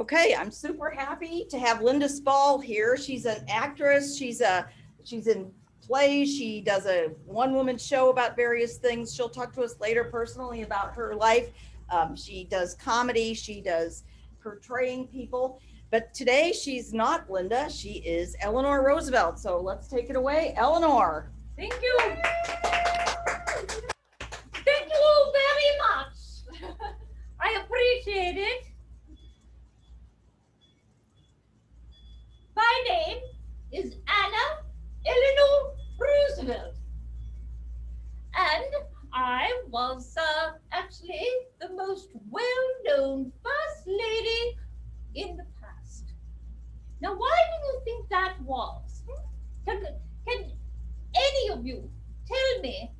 Okay, I'm super happy to have Linda Spall here. She's an actress. She's in plays. She does a one-woman show about various things. She'll talk to us later personally about her life. She does comedy. She does portraying people. But today she's not Linda. She is Eleanor Roosevelt. So let's take it away, Eleanor. Thank you. Thank you very much. I appreciate it. My name is Anna Eleanor Roosevelt. And I was actually the most well-known First Lady in the past. Now, why do you think that was? Can any of you tell me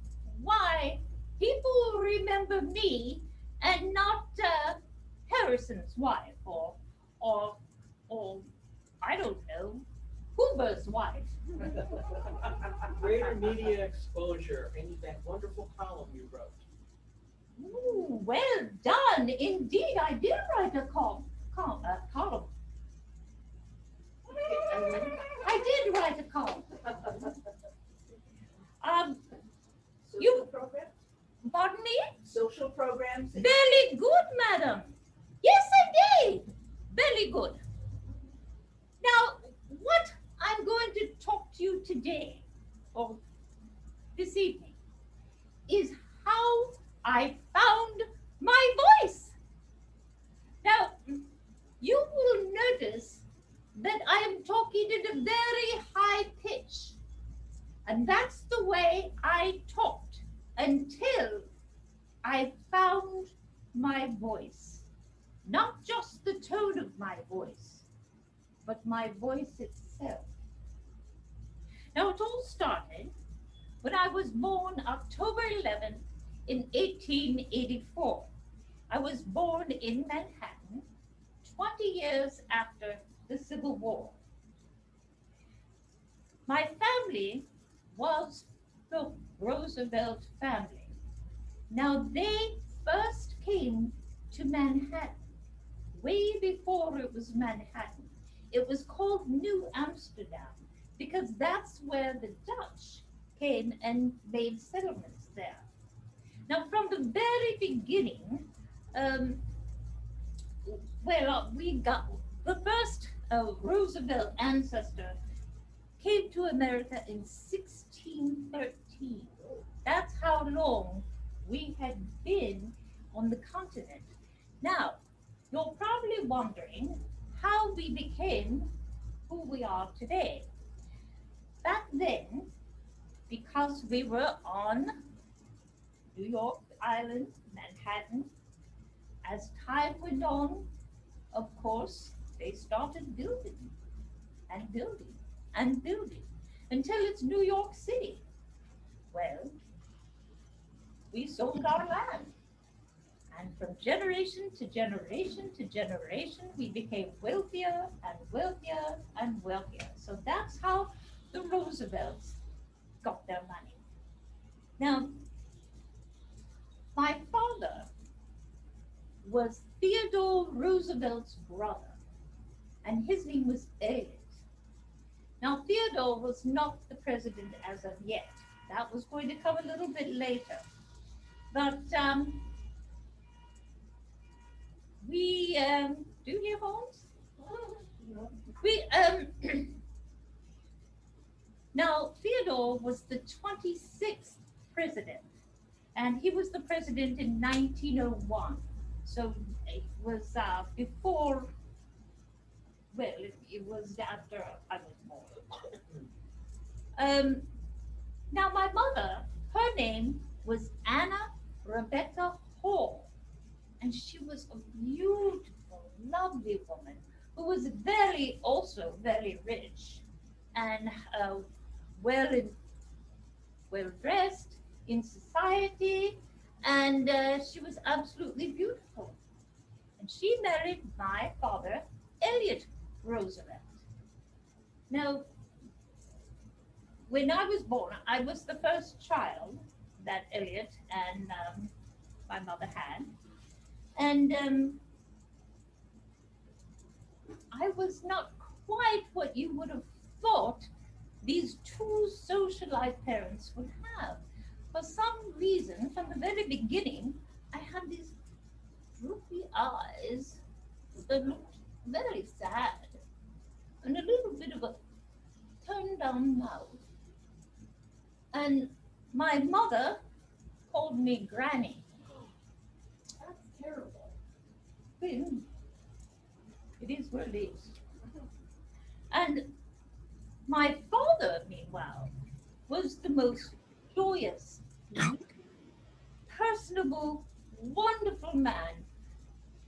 why people remember me and not Harrison's wife or I don't know, Hoover's wife? Greater media exposure and that wonderful column you wrote. Ooh, well done. Indeed, I did write a column. I did write a column. Social programs? Pardon me? Social programs? Very good, madam. Yes, I did. Very good. Now, what I'm going to talk to you today, or this evening, is how I found my voice. Now, you will notice that I am talking at a very high pitch. And that's the way I talked until I found my voice. Not just the tone of my voice, but my voice itself. Now, it all started when I was born October 11th in 1884. I was born in Manhattan 20 years after the Civil War. My family was the Roosevelt family. Now, they first came to Manhattan way before it was Manhattan. It was called New Amsterdam because that's where the Dutch came and made settlements there. Now, from the very beginning, we got the first Roosevelt ancestor came to America in 1613. That's how long we had been on the continent. Now, you're probably wondering how we became who we are today. Back then, because we were on New York Island, Manhattan, as time went on, of course, they started building and building and building until it's New York City. Well, we sold our land. And from generation to generation to generation, we became wealthier and wealthier and wealthier. So that's how the Roosevelts got their money. Now, my father was Theodore Roosevelt's brother, and his name was Elliot. Now, Theodore was not the president as of yet. That was going to come a little bit later. But we do you hear phones? We now Theodore was the 26th president, and he was the president in 1901. So it was before. Well, it was after I was born. Now my mother, her name was Anna Rebecca Hall. And she was a beautiful, lovely woman who was also very rich and well dressed in society, and she was absolutely beautiful. And she married my father, Elliot Roosevelt. Now, when I was born, I was the first child that Elliot and my mother had. And I was not quite what you would have thought these two socialized parents would have. For some reason, from the very beginning, I had these droopy eyes that looked very sad and a little bit of a turned down mouth. And my mother called me Granny. That's terrible. Well, it is what it is. And my father, meanwhile, was the most joyous, personable, wonderful man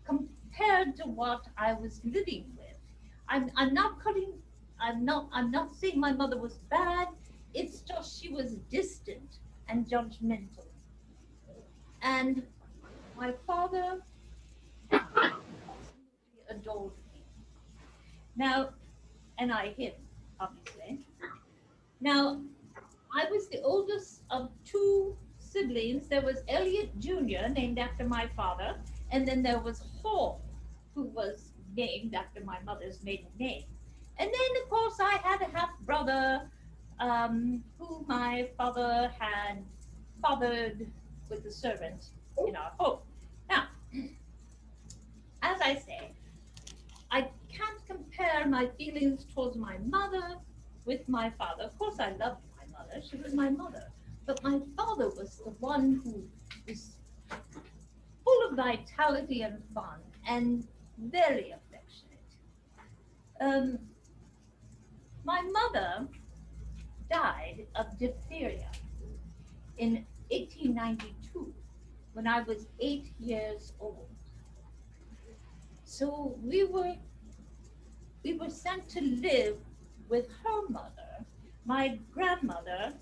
compared to what I was living with. I'm not cutting. I'm not saying my mother was bad. It's just she was distant and judgmental. And my father absolutely adored me. Now, and I him, obviously. Now, I was the oldest of two siblings. There was Elliot Jr., named after my father, and then there was Hall, who was named after my mother's maiden name. And then, of course, I had a half brother who my father had fathered with the servants in our home. Now, as I say, I can't compare my feelings towards my mother with my father. Of course, I loved my mother. She was my mother. But my father was the one who was full of vitality and fun and very affectionate. My mother died of diphtheria in 1892 when I was 8 years old. So we were sent to live with her mother, my grandmother,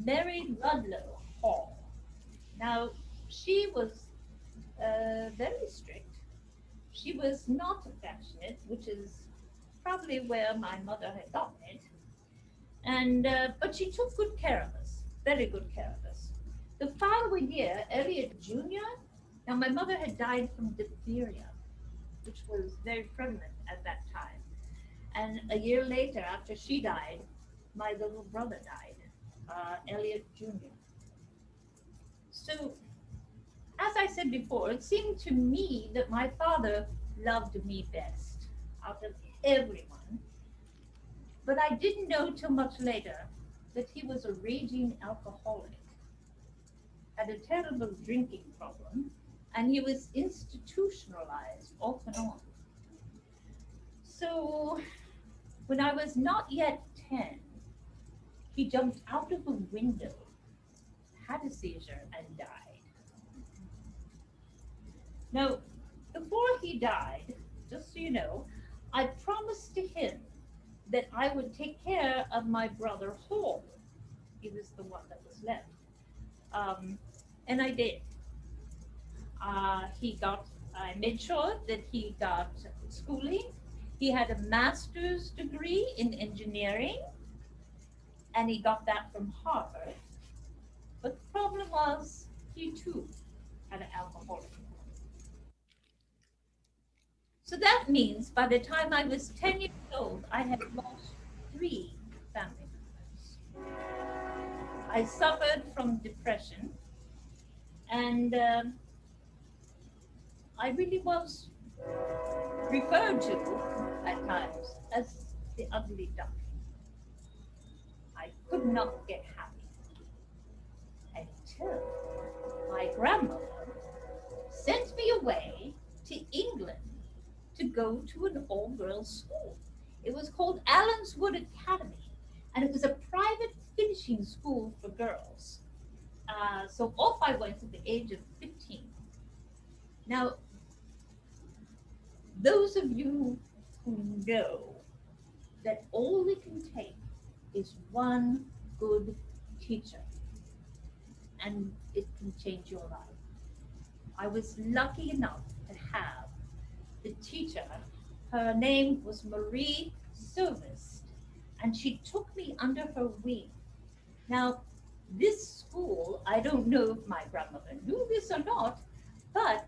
Mary Ludlow Hall. Now, she was very strict. She was not affectionate, which is probably where my mother had gotten it. And but she took good care of us, very good care of us. The following year, Elliot Jr. Now, my mother had died from diphtheria, which was very prevalent at that time. And a year later, after she died, my little brother died, Elliot Jr. So, as I said before, it seemed to me that my father loved me best out of everyone. But I didn't know till much later that he was a raging alcoholic, had a terrible drinking problem, and he was institutionalized off and on. So, when I was not yet 10, he jumped out of a window, had a seizure, and died. Now, before he died, just so you know, I promised to him that I would take care of my brother Hall. He was the one that was left. And I did. I made sure that he got schooling. He had a master's degree in engineering, and he got that from Harvard. But the problem was, he too had an alcoholic. So that means by the time I was 10 years old, I had lost 3 family members. I suffered from depression, and I really was referred to at times as the ugly duckling. I could not get happy until my grandmother sent me away to England to go to an all-girls school. It was called Allenswood Academy, and it was a private finishing school for girls. So off I went at the age of 15. Now, those of you who know that all it can take is one good teacher, and it can change your life. I was lucky enough to have the teacher. Her name was Marie Service, and she took me under her wing. Now, this school, I don't know if my grandmother knew this or not, but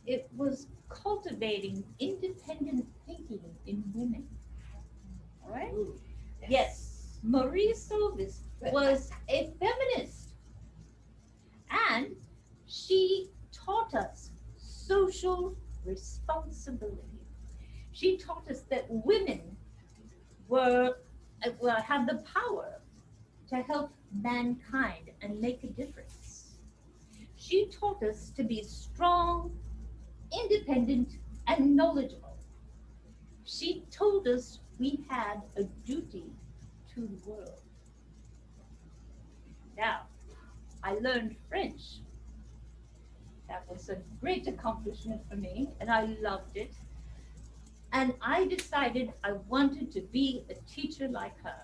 it was cultivating independent thinking in women. All right? Ooh. Yes, Marie Solis was a feminist, and she taught us social responsibility. She taught us that women were had the power to help mankind and make a difference. She taught us to be strong, independent, and knowledgeable. She told us we had a duty to the world. Now, I learned French. That was a great accomplishment for me, and I loved it. And I decided I wanted to be a teacher like her.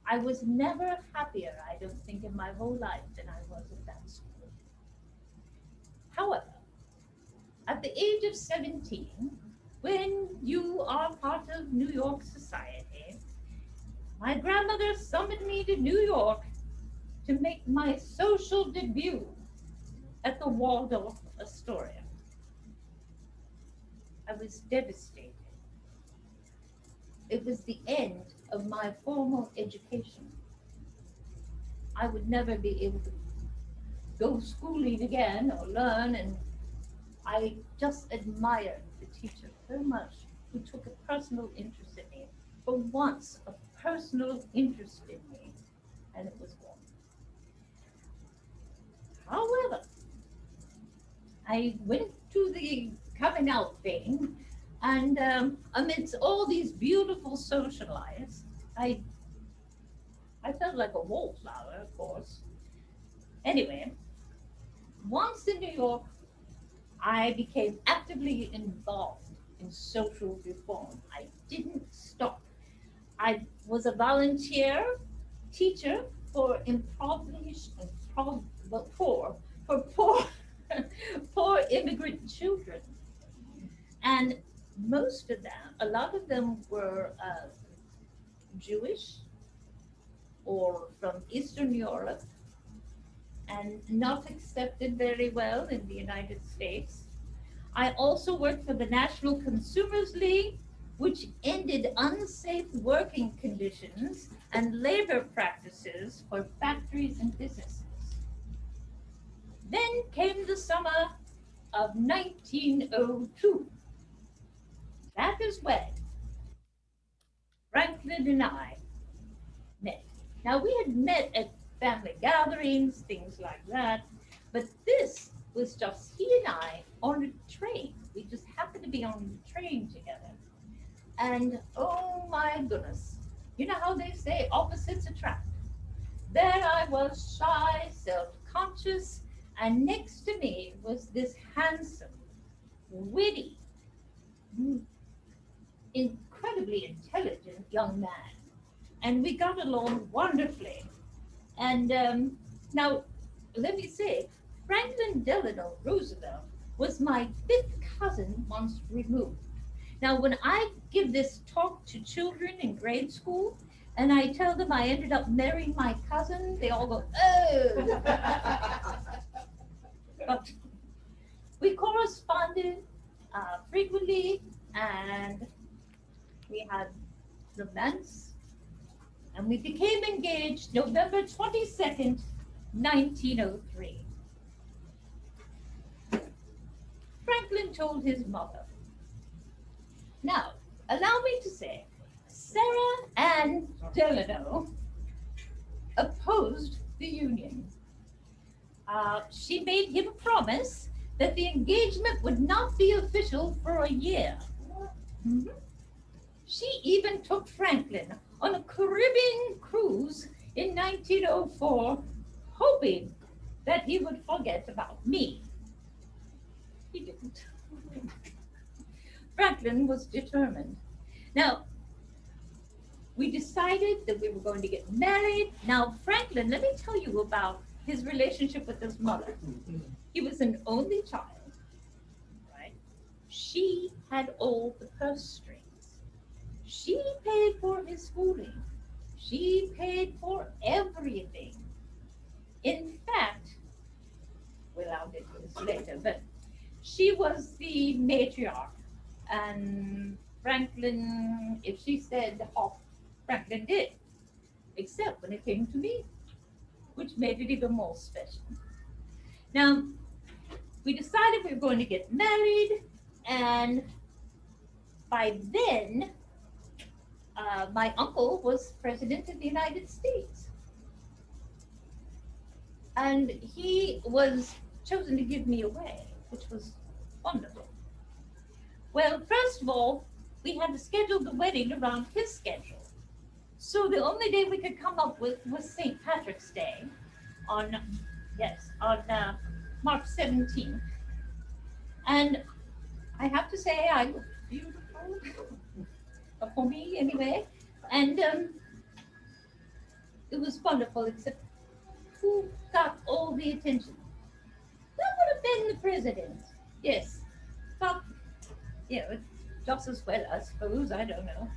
I was never happier, I don't think, in my whole life than I was at that school. However, at the age of 17, when you are part of New York society, my grandmother summoned me to New York to make my social debut at the Waldorf Astoria. I was devastated. It was the end of my formal education. I would never be able to go schooling again or learn, and I just admired the teacher so much who took a personal interest in me. For once, a personal interest in me, and it was gone. However, I went to the coming out thing, and amidst all these beautiful social lives, I felt like a wallflower, of course. Anyway, once in New York, I became actively involved in social reform. I didn't stop. I was a volunteer teacher for impoverished and poor, for poor, poor immigrant children. And most of them, a lot of them were Jewish or from Eastern Europe and not accepted very well in the United States. I also worked for the National Consumers League, which ended unsafe working conditions and labor practices for factories and businesses. Then came the summer of 1902. That is when Franklin and I met. Now, we had met at family gatherings, things like that, but this was just he and I on a train. We just happened to be on the train together. And oh my goodness, you know how they say opposites attract? There I was, shy, self conscious, and next to me was this handsome, witty, incredibly intelligent young man. And we got along wonderfully. And now, let me say, Franklin Delano Roosevelt was my fifth cousin once removed. Now, when I give this talk to children in grade school, and I tell them I ended up marrying my cousin, they all go, oh. But we corresponded frequently, and we had romance, and we became engaged November 22nd, 1903. Franklin told his mother. Now, allow me to say, Sarah Ann Delano opposed the union. She made him a promise that the engagement would not be official for a year. Mm-hmm. She even took Franklin on a Caribbean cruise in 1904, hoping that he would forget about me. He didn't. Franklin was determined. Now, we decided that we were going to get married. Now, Franklin, let me tell you about his relationship with his mother. He was an only child, right? She had all the purse strings. She paid for his schooling. She paid for everything. In fact, well, I'll get to this later, but she was the matriarch, and Franklin, if she said hop, Franklin did, except when it came to me, which made it even more special. Now, we decided we were going to get married, and by then, my uncle was president of the United States. And he was chosen to give me away, which was wonderful. Well, first of all, we had to schedule the wedding around his schedule. So the only day we could come up with was St. Patrick's Day on, on March 17th. And I have to say, I looked beautiful, for me anyway. And it was wonderful, except who got all the attention? That would have been the president. Yes. But, just as well, I suppose, I don't know.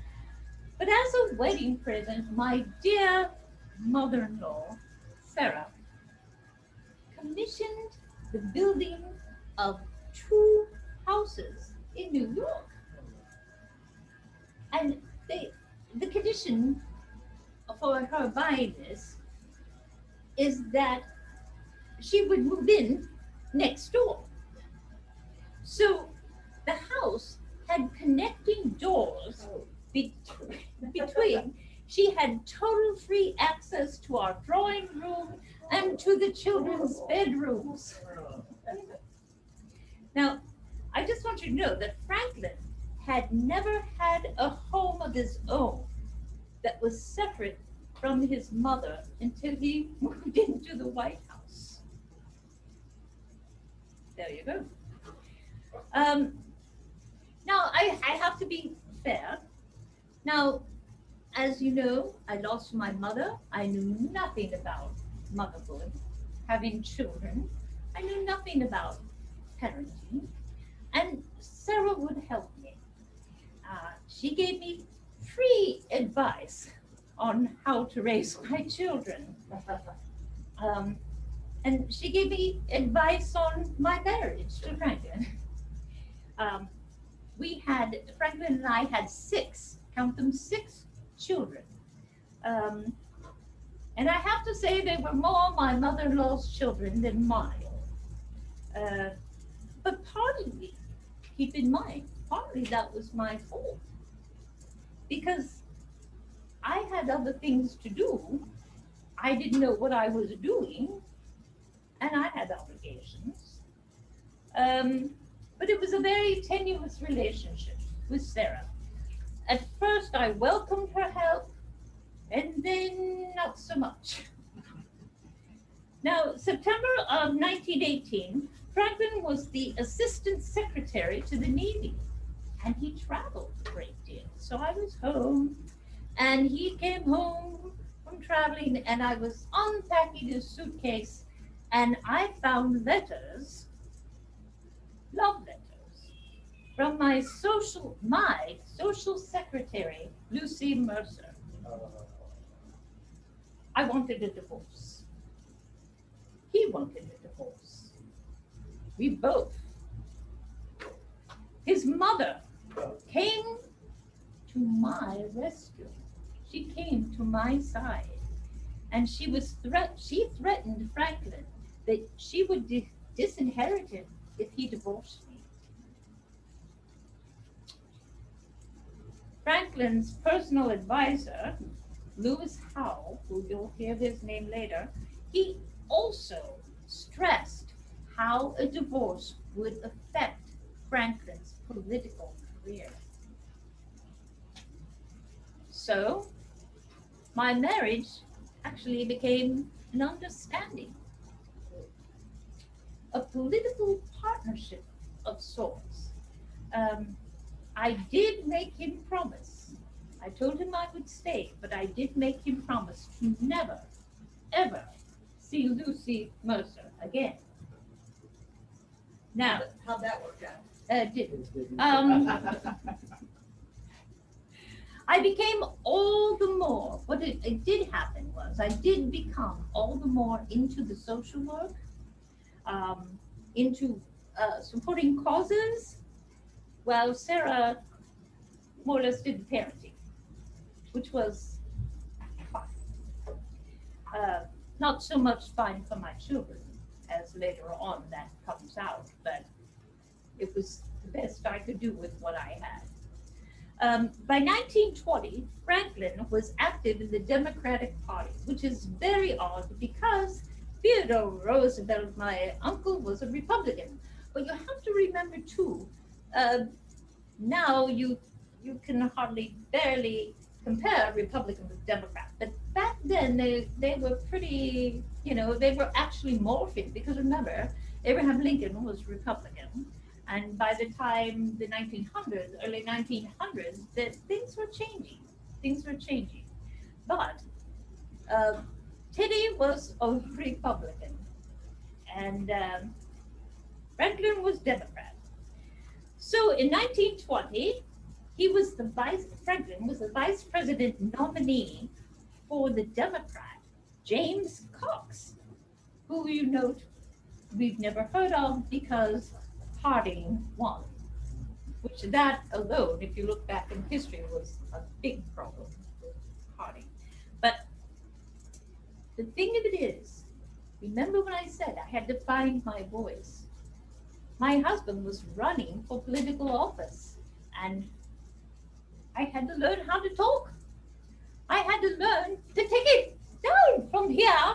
But as a wedding present, my dear mother-in-law, Sarah, commissioned the building of 2 houses in New York. And the condition for her buying this is that she would move in next door. So the house had connecting doors between. She had total free access to our drawing room and to the children's bedrooms. Now, I just want you to know that Franklin had never had a home of his own that was separate from his mother until he moved into the White House. There you go. Now, I have to be fair. Now, as you know, I lost my mother. I knew nothing about motherhood, having children. I knew nothing about parenting. And Sarah would help me. She gave me free advice on how to raise my children. And she gave me advice on my marriage to Franklin. Franklin and I had 6, count them, 6 children. And I have to say they were more my mother-in-law's children than mine. But partly, keep in mind, partly that was my fault. Because I had other things to do. I didn't know what I was doing, and I had obligations. But it was a very tenuous relationship with Sarah. At first, I welcomed her help, and then not so much. Now, September of 1918, Franklin was the assistant secretary to the Navy, and he traveled a great deal. So I was home, and he came home from traveling, and I was unpacking his suitcase, and I found letters, love letters, from my social secretary, Lucy Mercer. I wanted a divorce. He wanted a divorce. We both. His mother came to my rescue. She came to my side, and she threatened Franklin that she would disinherit him if he divorced me. Franklin's personal advisor, Lewis Howe, who you'll hear his name later, he also stressed how a divorce would affect Franklin's political career. So, my marriage actually became an understanding, a political partnership of sorts. I did make him promise. I told him I would stay, but I did make him promise to never, ever see Lucy Mercer again. Now, How'd that work out? didn't. I became all the more, what it did happen was, I did become all the more into the social work, into supporting causes, while Sarah more or less did the parenting, which was fine. Not so much fine for my children, as later on that comes out, but it was the best I could do with what I had. By 1920, Franklin was active in the Democratic Party, which is very odd because Theodore Roosevelt, my uncle, was a Republican. But you have to remember too, uh, now you can hardly barely compare Republican with Democrat. But back then they were pretty, they were actually morphing because remember, Abraham Lincoln was Republican. And by the time the 1900s, early 1900s, that things were changing. Things were changing. But uh, Teddy was a Republican, and Franklin was Democrat. So in 1920, Franklin was the vice president nominee for the Democrat, James Cox, who you note we've never heard of because Harding won. Which that alone, if you look back in history, was a big problem with Harding. But the thing of it is, remember when I said I had to find my voice? My husband was running for political office, and I had to learn how to talk. I had to learn to take it down from here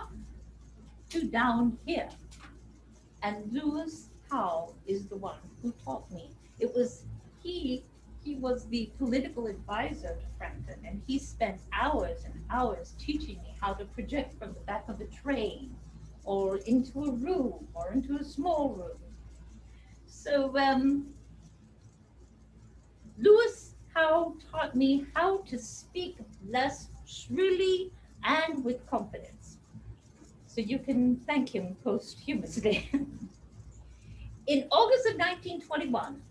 to down here. And Lewis Howe is the one who taught me. It was he was the political advisor to Franklin, and he spent hours and hours teaching me how to project from the back of the train or into a room or into a small room. So Lewis Howe taught me how to speak less shrilly and with confidence. So you can thank him posthumously. In August of 1921,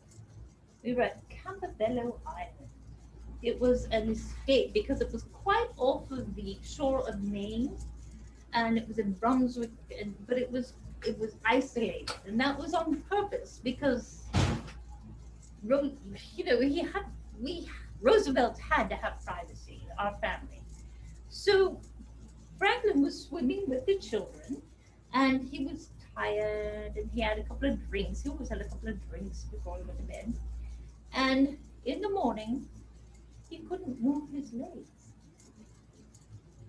we were at Campobello Island. It was an escape because it was quite off of the shore of Maine, and it was in Brunswick, but it was isolated, and that was on purpose because Roosevelt had to have privacy, our family. So Franklin was swimming with the children, and he was tired, and he had a couple of drinks. He always had a couple of drinks before he went to bed. And in the morning, he couldn't move his legs.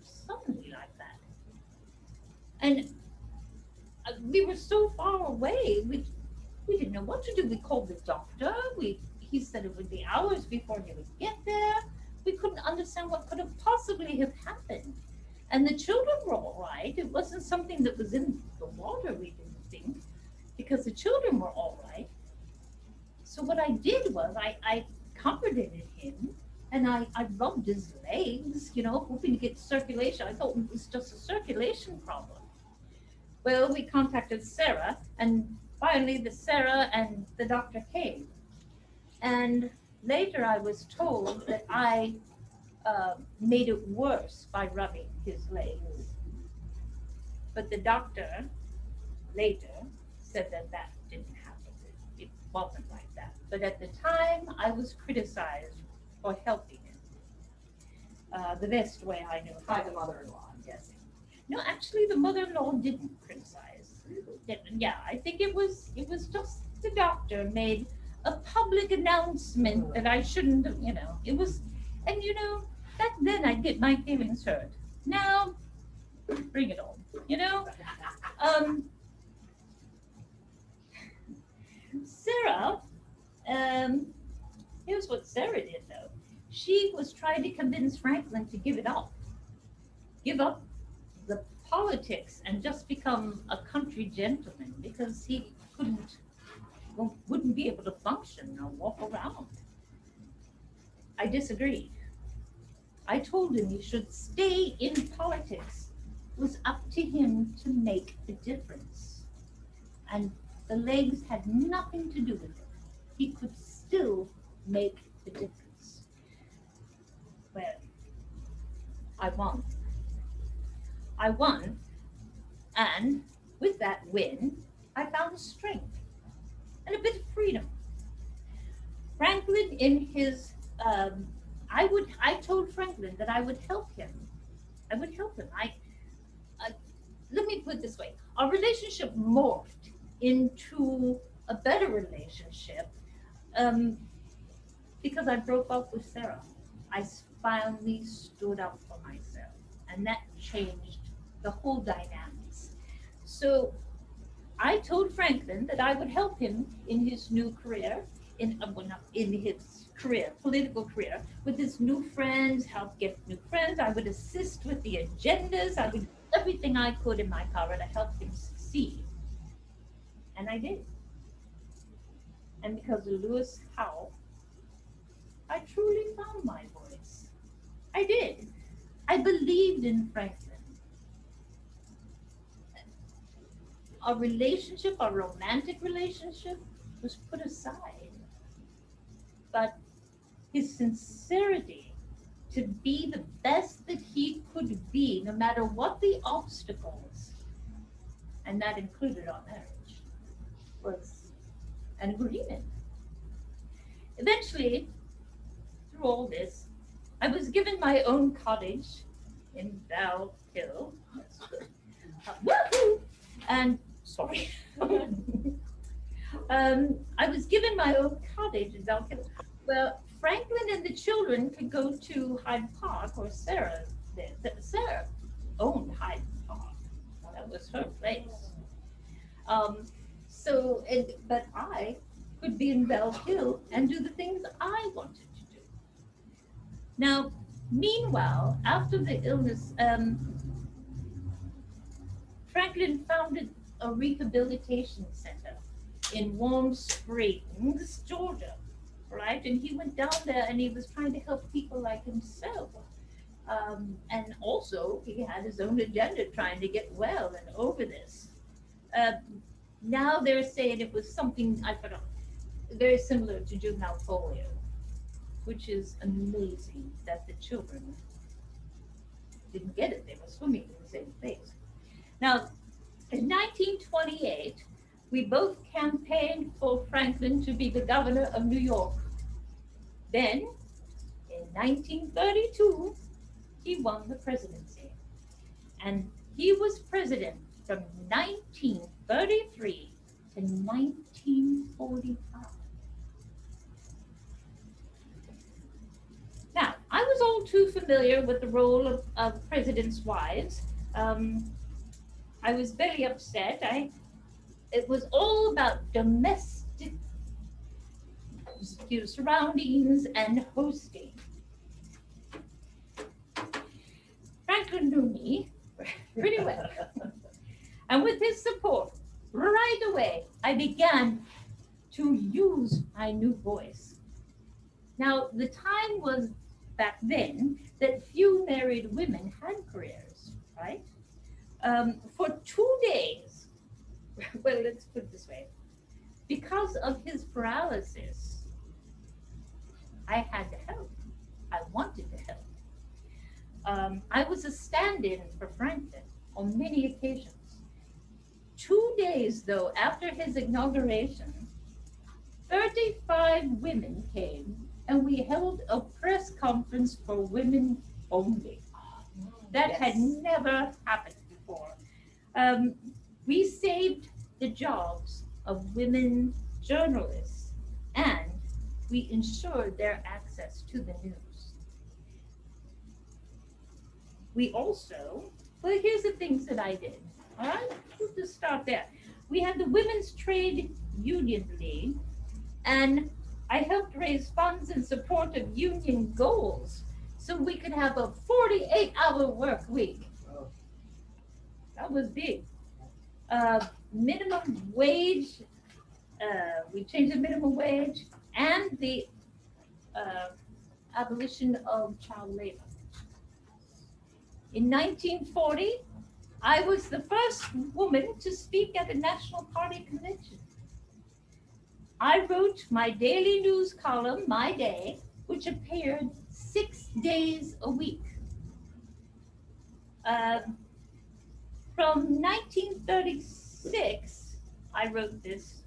Suddenly like that. And we were so far away, we didn't know what to do. We called the doctor. He said it would be hours before he would get there. We couldn't understand what could have possibly have happened. And the children were all right. It wasn't something that was in the water, we didn't think, because the children were all right. So what I did was I comforted him, and I rubbed his legs, hoping to get circulation. I thought it was just a circulation problem. Well, we contacted Sarah, and finally Sarah and the doctor came. And later I was told that I made it worse by rubbing his legs. But the doctor later said that didn't happen. It wasn't like that. But at the time, I was criticized for helping him the best way I knew how. By the mother-in-law, I'm guessing. No, actually, the mother-in-law didn't criticize. Yeah, I think it was just the doctor made a public announcement that I shouldn't have, it was, and back then I'd get my feelings hurt. Now, bring it on, Sarah, here's what Sarah did though. She was trying to convince Franklin to give up the politics and just become a country gentleman because he wouldn't be able to function or walk around. I disagreed. I told him he should stay in politics. It was up to him to make a difference. And the legs had nothing to do with it. He could still make a difference. Well, I won. And with that win, I found strength. and a bit of freedom. Franklin, in his, I told Franklin that I would help him. I would help him. I let me put it this way: our relationship morphed into a better relationship um, because I broke up with Sarah. I finally stood up for myself, and that changed the whole dynamics. So I told Franklin that I would help him in his new career, well, not in his career, political career, with his new friends, help get new friends. I would assist with the agendas. I would do everything I could in my power to help him succeed. And I did. And because of Lewis Howe, I truly found my voice. I did. I believed in Franklin. Our relationship, our romantic relationship, was put aside. But his sincerity to be the best that he could be, no matter what the obstacles, and that included our marriage, was an agreement. Eventually, through all this, I was given my own cottage in Val Hill. Woohoo! And sorry. I was given my own cottage in Val Hill. Well, Franklin and the children could go to Hyde Park, or Sarah did. Sarah owned Hyde Park. That was her place. But I could be in Bell Hill and do the things I wanted to do. Now, meanwhile, after the illness, Franklin founded a rehabilitation center in Warm Springs, Georgia, right? And he went down there and he was trying to help people like himself. And also, he had his own agenda trying to get well and over this. Now they're saying it was something, I forgot, very similar to juvenile polio, which is amazing that the children didn't get it. They were swimming in the same place. Now, in 1928, we both campaigned for Franklin to be the governor of New York. Then, in 1932, he won the presidency. And he was president from 1933 to 1945. Now, I was all too familiar with the role of presidents' wives. I was very upset. It was all about domestic surroundings and hosting. Franklin knew me pretty well. And with his support, right away, I began to use my new voice. Now, the time was back then that few married women had careers, right? For 2 days, well, let's put it this way, because of his paralysis, I had to help. I wanted to help. I was a stand-in for Franklin on many occasions. 2 days, though, after his inauguration, 35 women came and we held a press conference for women only. That had never happened before. We saved the jobs of women journalists and we ensured their access to the news. We also, well, here's the things that I did. All right, we'll just start there. We had the Women's Trade Union League, and I helped raise funds in support of union goals so we could have a 48-hour work week. That was big. Minimum wage, we changed the minimum wage and the abolition of child labor. In 1940, I was the first woman to speak at a National Party convention. I wrote my daily news column, My Day, which appeared 6 days a week. From 1936, I wrote this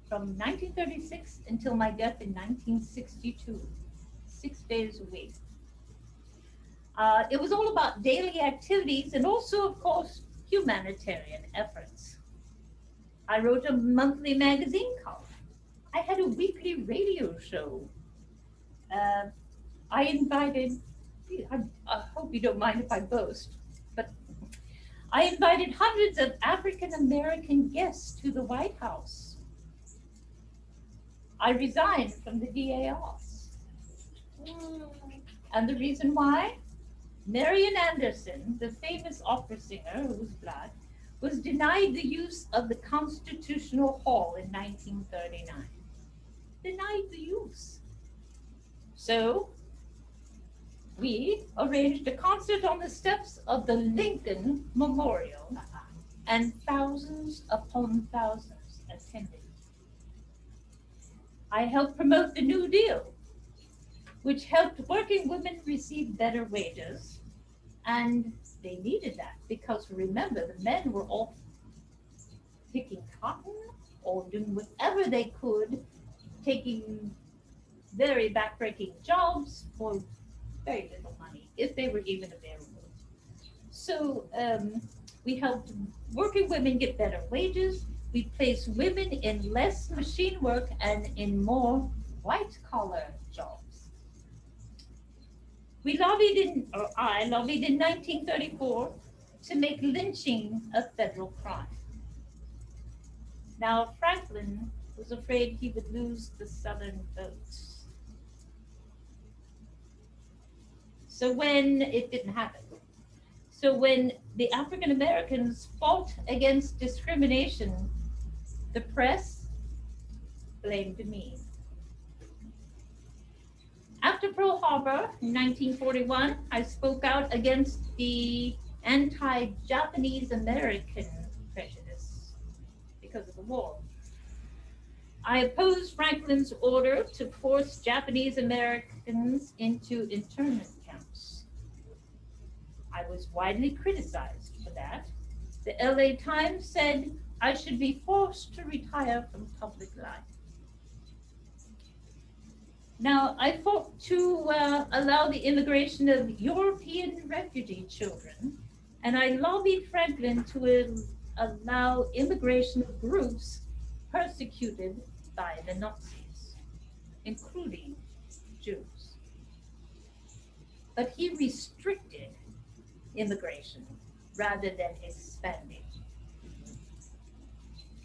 from 1936 until my death in 1962, 6 days a week. It was all about daily activities and also, of course, humanitarian efforts. I wrote a monthly magazine column. I had a weekly radio show. Uh, I invited, I hope you don't mind if I boast, but I invited hundreds of African American guests to the White House. I resigned from the DAS. And the reason why? Marian Anderson, the famous opera singer who was black, was denied the use of the Constitutional Hall in 1939. Denied the use. So we arranged a concert on the steps of the Lincoln Memorial, and thousands upon thousands attended. I helped promote the New Deal, which helped working women receive better wages, and they needed that because remember, the men were all picking cotton or doing whatever they could, taking very backbreaking jobs for very little money, if they were even available. So we helped working women get better wages. We placed women in less machine work and in more white-collar jobs. I lobbied in 1934 to make lynching a federal crime. Now, Franklin was afraid he would lose the Southern votes. So when it didn't happen, so when the African Americans fought against discrimination, the press blamed me. After Pearl Harbor in 1941, I spoke out against the anti-Japanese American prejudice because of the war. I opposed Franklin's order to force Japanese Americans into internment camps. I was widely criticized for that. The LA Times said I should be forced to retire from public life. Now, I fought to allow the immigration of European refugee children, and I lobbied Franklin to allow immigration of groups persecuted by the Nazis, including Jews. But he restricted immigration rather than expanding.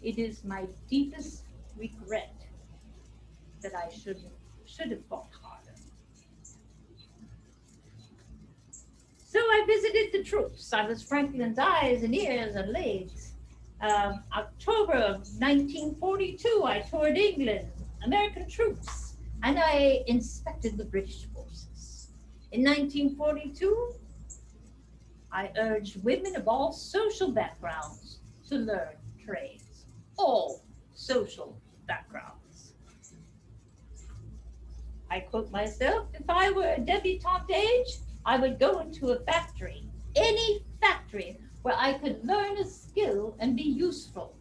It is my deepest regret that I should have fought harder. So I visited the troops. I was Franklin's eyes and ears and legs. October of 1942, I toured England, American troops, and I inspected the British forces. In 1942, I urged women of all social backgrounds to learn trades, all social backgrounds. I quote myself, if I were a debutante age, I would go into a factory, any factory where I could learn a skill and be useful.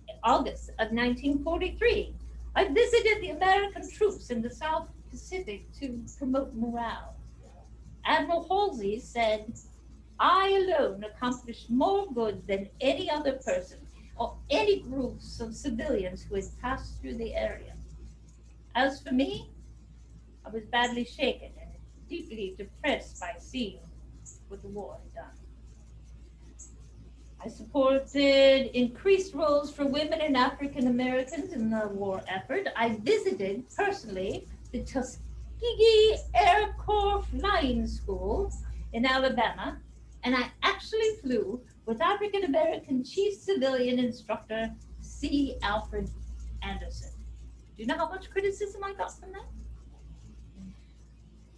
In August of 1943, I visited the American troops in the South Pacific to promote morale. Admiral Halsey said, I alone accomplished more good than any other person or any groups of civilians who had passed through the area. As for me, I was badly shaken and deeply depressed by seeing what the war had done. I supported increased roles for women and African Americans in the war effort. I visited personally the Tuskegee Air Corps Flying School in Alabama, and I actually flew with African American Chief Civilian Instructor C. Alfred Anderson. Do you know how much criticism I got from that?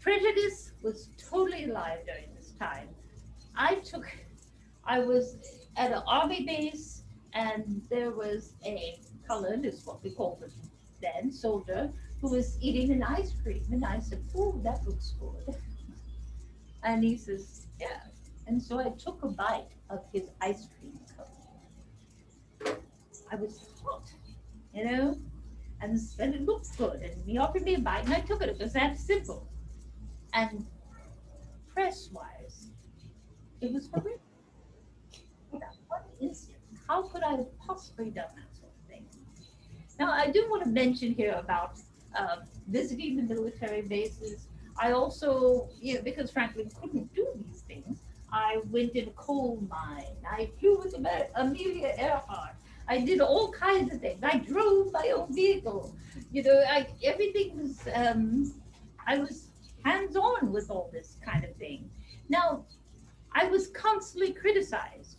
Prejudice was totally alive during this time. I was at an army base, and there was a colored, is what we called them then, soldier, who was eating an ice cream. And I said, oh, that looks good. And he says, yeah. And so I took a bite of his ice cream cone. I was hot. you know, and said it looks good. And he offered me a bite, and I took it. It was that simple. And press-wise, it was horrific. That one instant, how could I have possibly done that sort of thing? Now, I do want to mention here about visiting the military bases. I also, because Franklin couldn't do these things, I went in a coal mine. I flew with Amelia Earhart. I did all kinds of things. I drove my own vehicle. Everything was, I was hands on with all this kind of thing. Now, I was constantly criticized.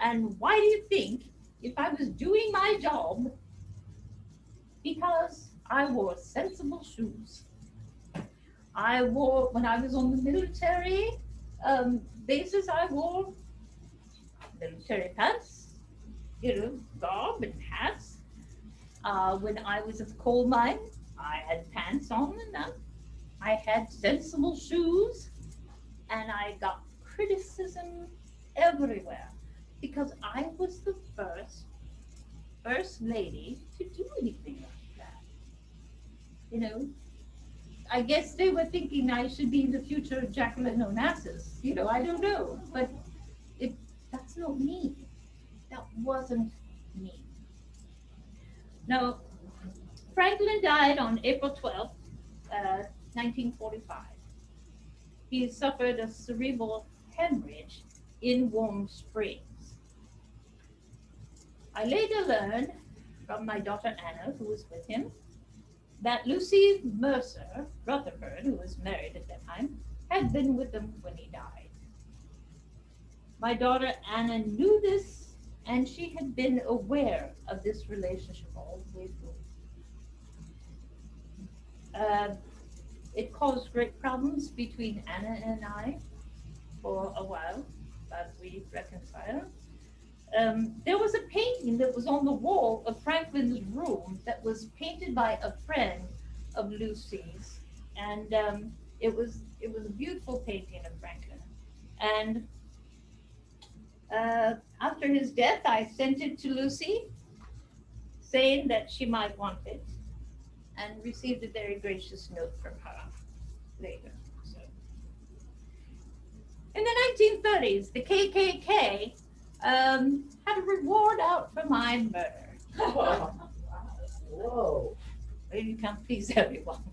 And why do you think, if I was doing my job, because I wore sensible shoes. I wore, when I was on the military basis, I wore military pants, garb and hats. When I was at the coal mine, I had pants on and I had sensible shoes, and I got criticism everywhere because I was the first lady to do anything like that. I guess they were thinking I should be the future Jacqueline Onassis. I don't know, but that's not me. That wasn't me. Now, Franklin died on April 12th, 1945. He suffered a cerebral hemorrhage in Warm Springs. I later learned from my daughter Anna, who was with him, that Lucy Mercer Rutherford, who was married at that time, had been with him when he died. My daughter Anna knew this, and she had been aware of this relationship all the way through. It caused great problems between Anna and I for a while, but we reconciled. There was a painting that was on the wall of Franklin's room that was painted by a friend of Lucy's, and it was a beautiful painting of Franklin. And after his death, I sent it to Lucy, saying that she might want it, and received a very gracious note from her later. So, in the 1930s, the KKK had a reward out for my murder. Whoa. Well, you can't please everyone.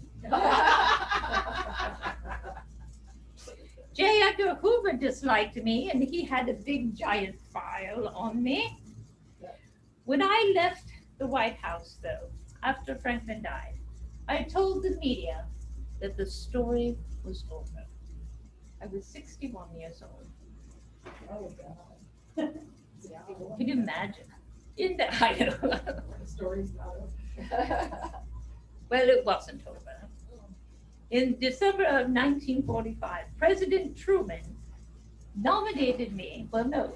J. Edgar Hoover disliked me, and he had a big giant file on me. When I left the White House, though, after Franklin died, I told the media that the story was over. I was 61 years old. Oh, God. Can you imagine? I know. The story's not over. Well, it wasn't over. In December of 1945, President Truman nominated me,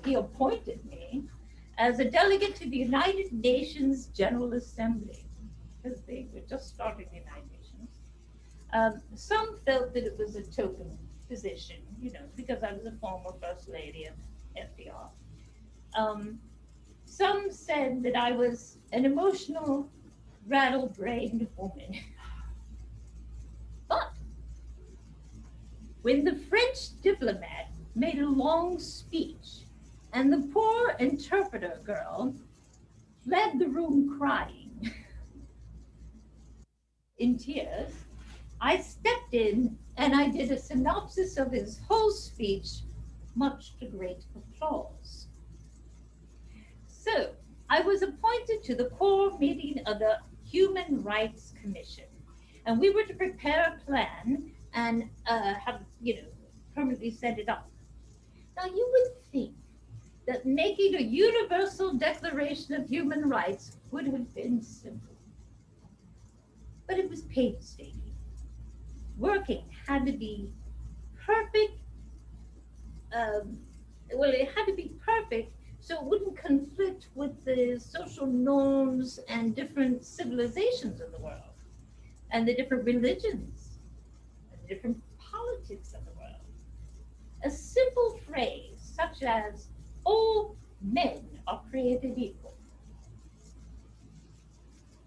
he appointed me as a delegate to the United Nations General Assembly, because they were just starting the United Nations. Some felt that it was a token position, because I was a former First Lady of FDR. Some said that I was an emotional, rattle-brained woman. But when the French diplomat made a long speech and the poor interpreter girl fled the room crying in tears, I stepped in and I did a synopsis of his whole speech, much to great applause. So I was appointed to the core meeting of the Human Rights Commission, and we were to prepare a plan and have, permanently set it up. Now you would think that making a universal declaration of human rights would have been simple, but it was painstaking. Working had to be perfect. It had to be perfect so it wouldn't conflict with the social norms and different civilizations of the world, and the different religions, and the different politics of the world. A simple phrase such as, all men are created equal,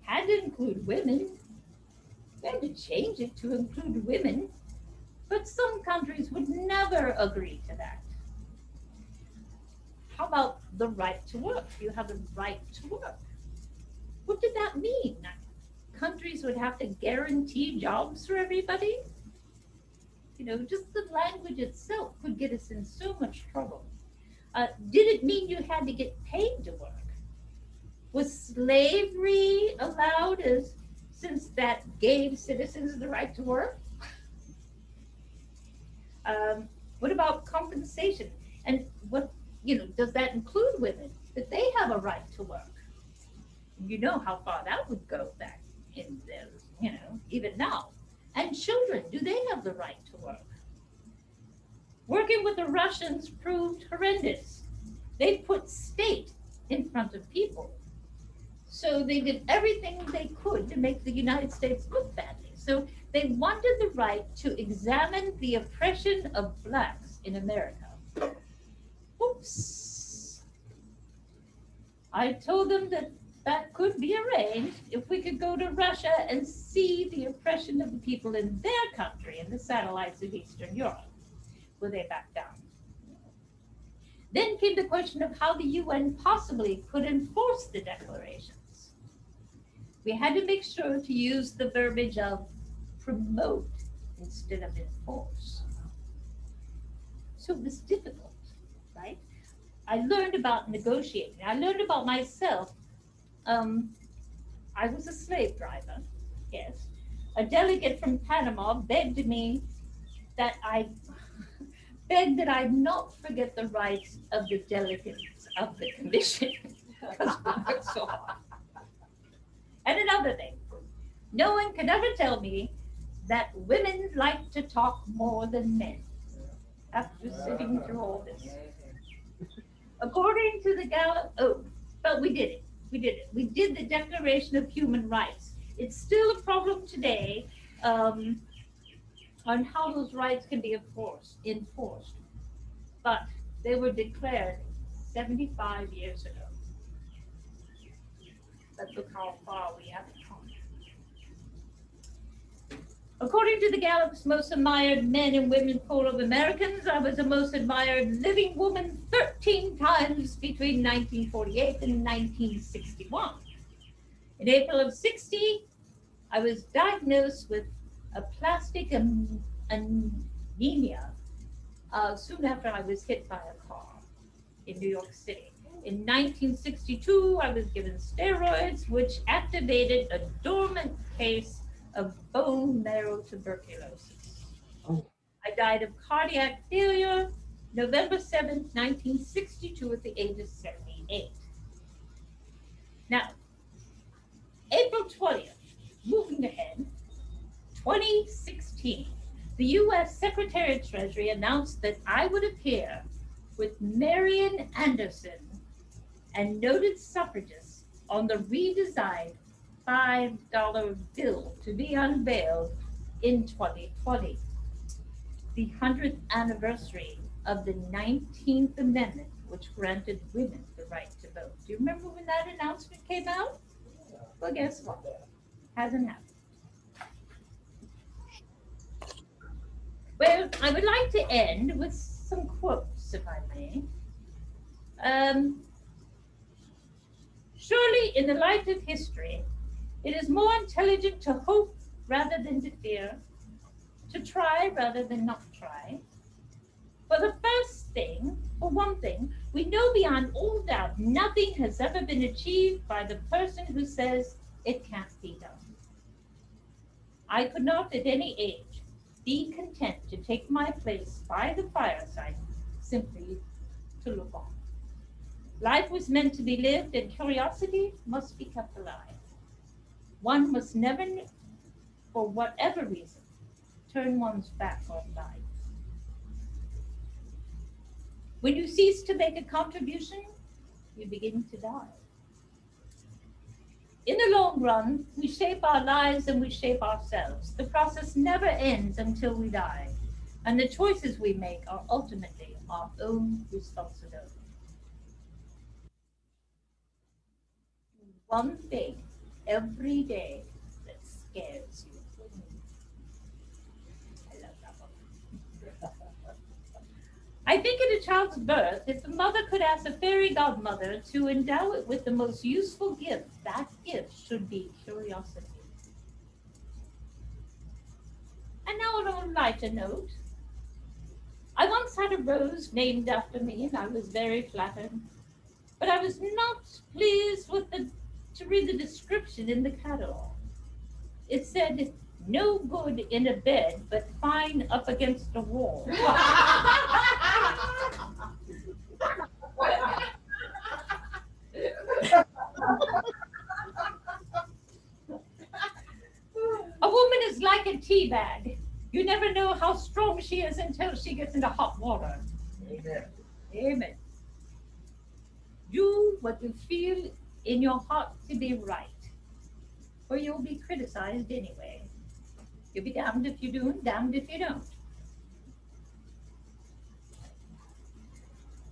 had to include women. We had to change it to include women, but some countries would never agree to that. How about the right to work? You have the right to work. What did that mean? Countries would have to guarantee jobs for everybody? You know, just the language itself could get us in so much trouble. Did it mean you had to get paid to work? Was slavery allowed since that gave citizens the right to work? What about compensation? And what, does that include women? That they have a right to work? You know how far that would go back in there, even now. And children, do they have the right to work? Working with the Russians proved horrendous. They put state in front of people. So they did everything they could to make the United States look badly. So they wanted the right to examine the oppression of blacks in America. Oops. I told them that could be arranged if we could go to Russia and see the oppression of the people in their country, in the satellites of Eastern Europe. Will they back down? Then came the question of how the UN possibly could enforce the declarations. We had to make sure to use the verbiage of promote instead of enforce. So it was difficult, right? I learned about negotiating. I learned about myself. I was a slave driver, yes. A delegate from Panama begged me that I not forget the rights of the delegates of the commission because we worked so hard. And another thing, no one could ever tell me that women like to talk more than men after sitting through all this. According to the Gallup, but we did it. We did it. We did the Declaration of Human Rights. It's still a problem today on how those rights can be enforced. But they were declared 75 years ago. But look how far we have come. According to the Gallup's most admired men and women poll of Americans, I was the most admired living woman 13 times between 1948 and 1961. In April of 60, I was diagnosed with aplastic anemia soon after I was hit by a car in New York City. In 1962, I was given steroids, which activated a dormant case of bone marrow tuberculosis. Oh. I died of cardiac failure November 7th, 1962 at the age of 78. Now, April 20th, moving ahead, 2016, the US Secretary of Treasury announced that I would appear with Marian Anderson and noted suffragists on the redesigned $5 bill to be unveiled in 2020, the 100th anniversary of the 19th Amendment, which granted women the right to vote. Do you remember when that announcement came out? Well, guess what? Hasn't happened. Well, I would like to end with some quotes, if I may. Surely, in the light of history, it is more intelligent to hope rather than to fear, to try rather than not try. For one thing, we know beyond all doubt nothing has ever been achieved by the person who says it can't be done. I could not at any age be content to take my place by the fireside simply to look on. Life was meant to be lived and curiosity must be kept alive. One must never, for whatever reason, turn one's back on life. When you cease to make a contribution, you begin to die. In the long run, we shape our lives and we shape ourselves. The process never ends until we die, and the choices we make are ultimately our own responsibility. One thing every day that scares you. I love that one. I think at a child's birth, if the mother could ask a fairy godmother to endow it with the most useful gift, that gift should be curiosity. And now on a lighter note, I once had a rose named after me, and I was very flattered. But I was not pleased with to read the description in the catalog. It said, "No good in a bed, but fine up against a wall." A woman is like a tea bag. You never know how strong she is until she gets into hot water. Amen. Amen. Do what you feel in your heart to be right, or you'll be criticized anyway. You'll be damned if you do and damned if you don't.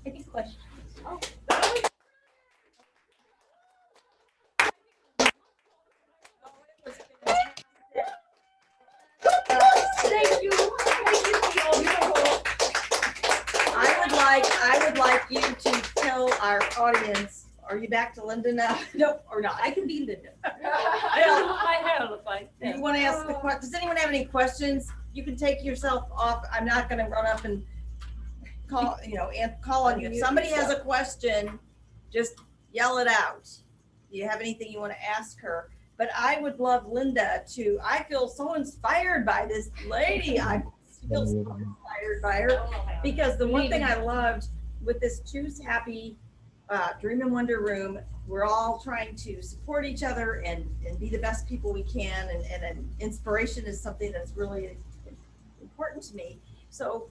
Any questions? Thank you. Thank you for your support. I would like you to tell our audience, are you back to Linda now? Nope, or not? I can be Linda. I don't know my hair look like. Do you want to ask the question? Does anyone have any questions? You can take yourself off. I'm not going to run up and call, and call on you. If somebody has a question, just yell it out. Do you have anything you want to ask her? But I would love Linda to, I feel so inspired by this lady. I feel so inspired by her because the one thing I loved with this Choose Happy Dream and Wonder Room, we're all trying to support each other and be the best people we can. And inspiration is something that's really important to me. So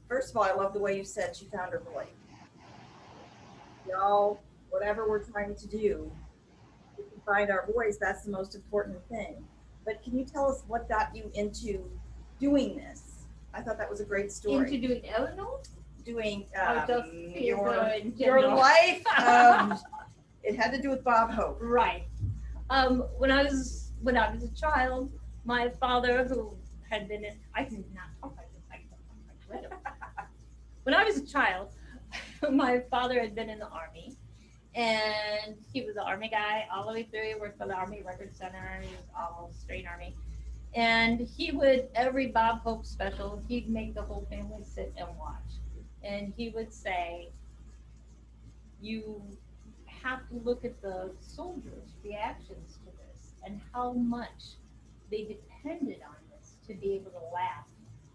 first of all, I love the way you said she found her voice. Y'all, whatever we're trying to do, we can find our voice. That's the most important thing. But can you tell us what got you into doing this? I thought that was a great story. Into doing Eleanor? Doing just your in your general. life. It had to do with Bob Hope. Right. When I was a child, my father, who had been in, I can not talk like this. I can talk like this. When I was a child, my father had been in the Army, and he was an Army guy all the way through. He worked for the Army Record Center. He was all straight Army. And he would, every Bob Hope special, he'd make the whole family sit and watch. And he would say, you have to look at the soldiers' reactions to this and how much they depended on this to be able to laugh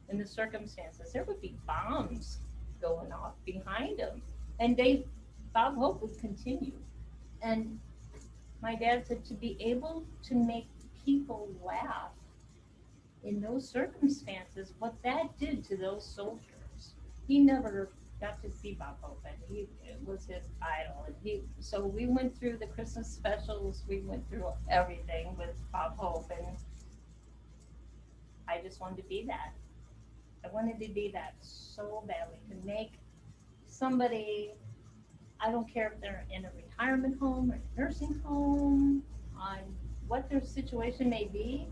in the circumstances. There would be bombs going off behind them, and Bob Hope would continue. And my dad said to be able to make people laugh in those circumstances, what that did to those soldiers. He never got to see Bob Hope, and it was his idol. And so we went through the Christmas specials, we went through everything with Bob Hope, and I just wanted to be that. I wanted to be that so badly, to make somebody, I don't care if they're in a retirement home or a nursing home, on what their situation may be,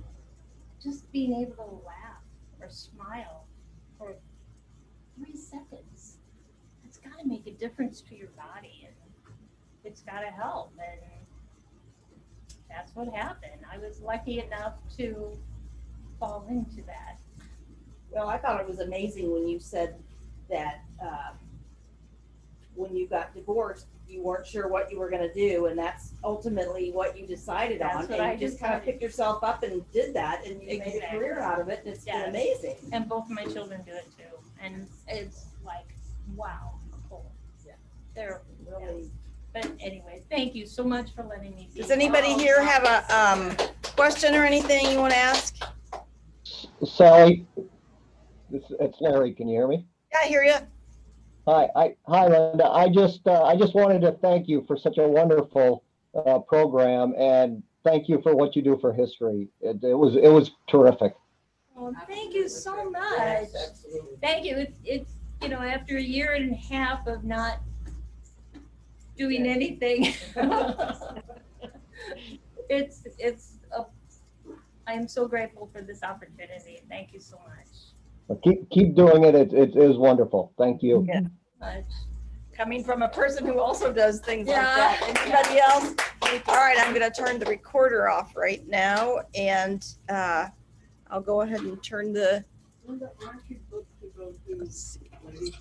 just being able to laugh or smile for 3 seconds. It's got to make a difference to your body, and it's got to help. And that's what happened. I was lucky enough to fall into that. Well, I thought it was amazing when you said that when you got divorced, you weren't sure what you were going to do, and that's ultimately what you decided That's on. what And I you just kind of decided. picked yourself up and did that, and you made a Exactly. career out of it. And it's been Yes. amazing. And both of my children do it too. And it's like, wow, cool. Yeah. They're Really. But anyway, thank you so much for letting me be. Does anybody here have a question or anything you want to ask? Sally, it's Larry. Can you hear me? Yeah, I hear you. Hi, Linda. I just wanted to thank you for such a wonderful program, and thank you for what you do for history. It was terrific. Well, thank you so much. Yes, absolutely. Thank you. It's after a year and a half of not doing anything. I am so grateful for this opportunity. Thank you so much. But keep doing it. It is wonderful. Thank you. Yeah. Much. Coming from a person who also does things like Yeah. that. Anybody else? All right, I'm gonna turn the recorder off right now and I'll go ahead and turn the, Linda, aren't you booked to go to let's see. Lady